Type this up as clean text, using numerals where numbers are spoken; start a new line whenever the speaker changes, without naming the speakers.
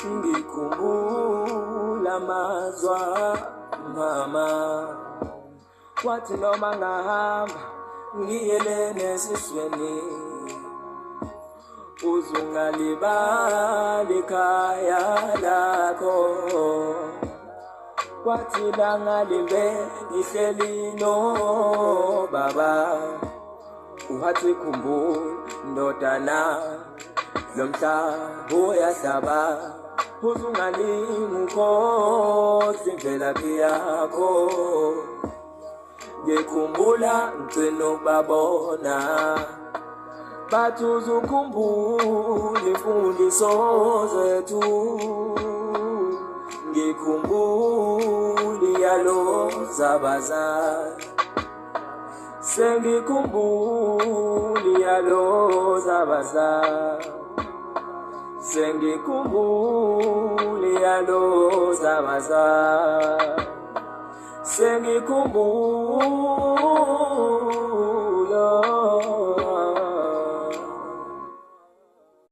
ngikhumbula amazwa mama wathi noma ngahamba ngiyele nesisweni uzungalibali ekhaya lakho wathi langalimbe ngihleli no baba wathi khumbula ndodana lomhlaba uyahlaba uzungalingukhohlwa imvelaphi yakho ngikhumbula ngicela ukubabona bathi uzukhumbula imfundiso zethu ngikhumbula iyalo zabazali sengikhumbula iyalo zabazali sengikhumbula iyalo zabazali sengikhumbula